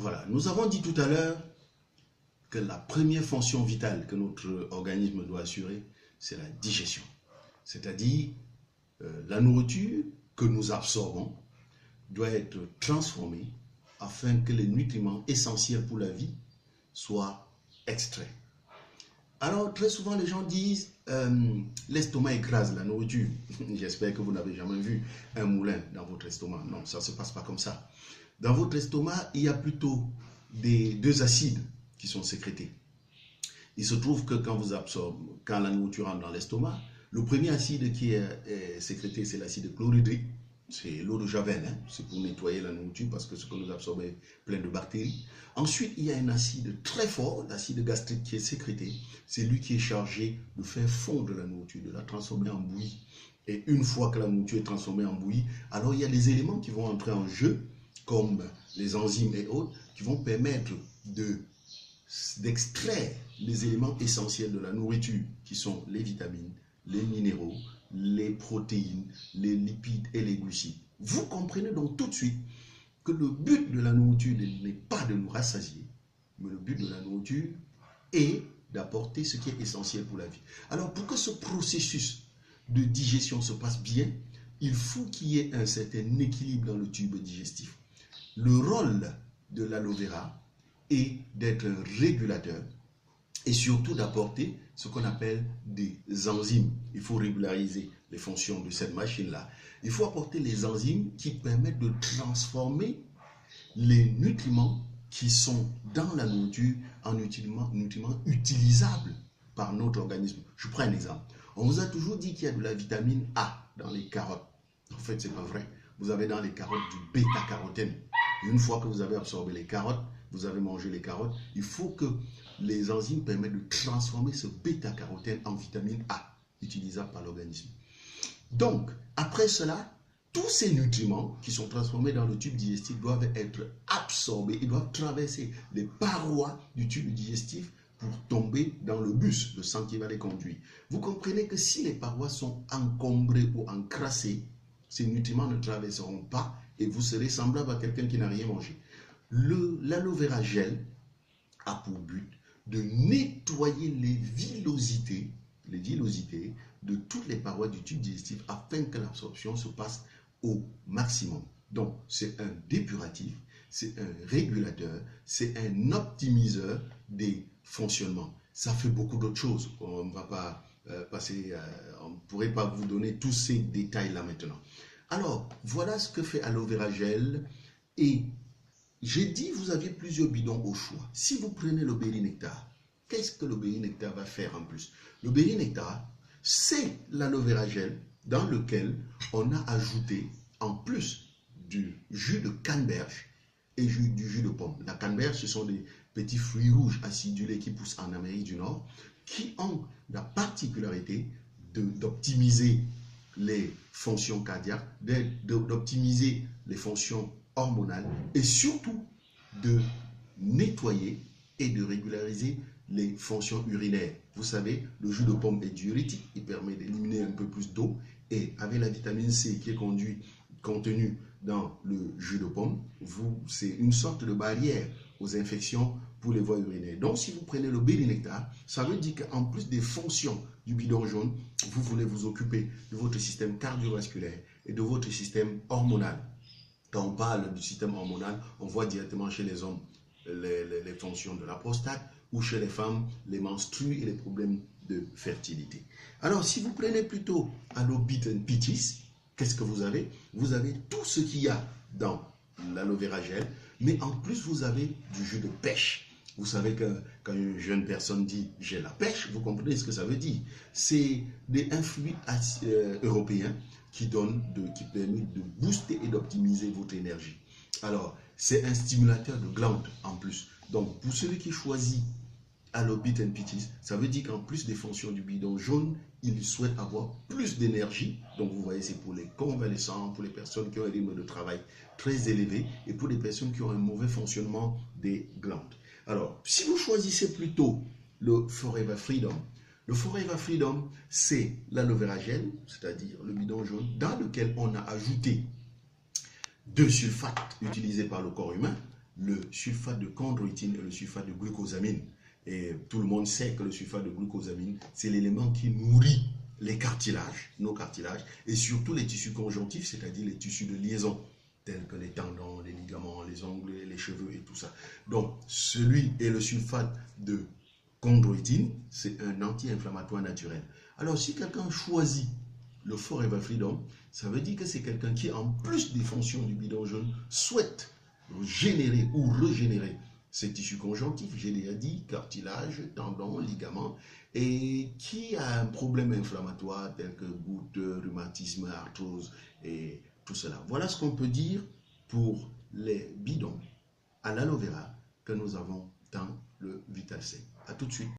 Voilà, nous avons dit tout à l'heure que la première fonction vitale que notre organisme doit assurer, c'est la digestion. C'est-à-dire, la nourriture que nous absorbons doit être transformée afin que les nutriments essentiels pour la vie soient extraits. Alors, très souvent, les gens disent l'estomac écrase la nourriture. J'espère que vous n'avez jamais vu un moulin dans votre estomac. Non, ça ne se passe pas comme ça. Dans votre estomac, il y a plutôt deux acides qui sont sécrétés. Il se trouve que quand la nourriture entre dans l'estomac, le premier acide qui est sécrété, c'est l'acide chlorhydrique. C'est l'eau de Javel, hein? C'est pour nettoyer la nourriture parce que ce que nous absorbons est plein de bactéries. Ensuite, il y a un acide très fort, l'acide gastrique qui est sécrété. C'est lui qui est chargé de faire fondre la nourriture, de la transformer en bouillie. Et une fois que la nourriture est transformée en bouillie, alors il y a des éléments qui vont entrer en jeu, comme les enzymes et autres, qui vont permettre d'extraire les éléments essentiels de la nourriture, qui sont les vitamines, les minéraux, les protéines, les lipides et les glucides. Vous comprenez donc tout de suite que le but de la nourriture n'est pas de nous rassasier, mais le but de la nourriture est d'apporter ce qui est essentiel pour la vie. Alors, pour que ce processus de digestion se passe bien, il faut qu'il y ait un certain équilibre dans le tube digestif. Le rôle de l'aloe vera est d'être un régulateur et surtout d'apporter ce qu'on appelle des enzymes. Il faut régulariser les fonctions de cette machine-là. Il faut apporter les enzymes qui permettent de transformer les nutriments qui sont dans la nourriture en nutriments utilisables par notre organisme. Je prends un exemple. On vous a toujours dit qu'il y a de la vitamine A dans les carottes. En fait, ce n'est pas vrai. Vous avez dans les carottes du bêta-carotène. Une fois que vous avez absorbé les carottes, vous avez mangé les carottes, il faut que les enzymes permettent de transformer ce bêta-carotène en vitamine A, utilisable par l'organisme. Donc, après cela, tous ces nutriments qui sont transformés dans le tube digestif doivent être absorbés, ils doivent traverser les parois du tube digestif pour tomber dans le bus, le sang qui va les conduire. Vous comprenez que si les parois sont encombrées ou encrassées, ces nutriments ne traverseront pas et vous serez semblable à quelqu'un qui n'a rien mangé. L'aloe vera gel a pour but de nettoyer les villosités de toutes les parois du tube digestif afin que l'absorption se passe au maximum. Donc, c'est un dépuratif, c'est un régulateur, c'est un optimiseur des fonctionnements. Ça fait beaucoup d'autres choses. On ne va pas on ne pourrait pas vous donner tous ces détails-là maintenant. Alors, voilà ce que fait aloe vera gel. Et j'ai dit, vous aviez plusieurs bidons au choix. Si vous prenez le berry nectar, qu'est-ce que le berry nectar va faire en plus? Le berry nectar, c'est l'aloe vera gel dans lequel on a ajouté, en plus du jus de canneberge et du jus de pomme. La canneberge, ce sont des petits fruits rouges acidulés qui poussent en Amérique du Nord, qui ont la particularité d'optimiser les fonctions cardiaques, d'optimiser les fonctions hormonales et surtout de nettoyer et de régulariser les fonctions urinaires. Vous savez, le jus de pomme est diurétique, il permet d'éliminer un peu plus d'eau et avec la vitamine C qui est contenue dans le jus de pomme, c'est une sorte de barrière aux infections pour les voies urinaires. Donc, si vous prenez le berry nectar, ça veut dire qu'en plus des fonctions du bidon jaune, vous voulez vous occuper de votre système cardiovasculaire et de votre système hormonal. Quand on parle du système hormonal, on voit directement chez les hommes les fonctions de la prostate ou chez les femmes les menstrues et les problèmes de fertilité. Alors, si vous prenez plutôt aloe beaten peaches, qu'est-ce que vous avez? Vous avez tout ce qu'il y a dans l'aloe vera gel, mais en plus, vous avez du jus de pêche. Vous savez que quand une jeune personne dit « j'ai la pêche », vous comprenez ce que ça veut dire. C'est un fluide européen qui permet de booster et d'optimiser votre énergie. Alors, c'est un stimulateur de glandes en plus. Donc, pour celui qui choisit aloe beaten peaches, ça veut dire qu'en plus des fonctions du bidon jaune, il souhaite avoir plus d'énergie. Donc, vous voyez, c'est pour les convalescents, pour les personnes qui ont un rythme de travail très élevé et pour les personnes qui ont un mauvais fonctionnement des glandes. Alors, si vous choisissez plutôt le Forever Freedom, le Forever Freedom, c'est l'aloe vera gel, c'est-à-dire le bidon jaune, dans lequel on a ajouté 2 sulfates utilisés par le corps humain, le sulfate de chondroïtine et le sulfate de glucosamine. Et tout le monde sait que le sulfate de glucosamine, c'est l'élément qui nourrit les cartilages, nos cartilages, et surtout les tissus conjonctifs, c'est-à-dire les tissus de liaison, tels que les tendons, les ligaments, les ongles, les cheveux et tout ça. Donc, celui et le sulfate de chondroïtine, c'est un anti-inflammatoire naturel. Alors, si quelqu'un choisit le Forever Freedom, ça veut dire que c'est quelqu'un qui, en plus des fonctions du bidon jaune, souhaite générer ou régénérer ces tissus conjonctifs, j'ai déjà dit, cartilage, tendons, ligaments, et qui a un problème inflammatoire tel que goutte, rhumatisme, arthrose et tout cela. Voilà ce qu'on peut dire pour les bidons à l'aloe vera que nous avons dans le Vital C. A tout de suite.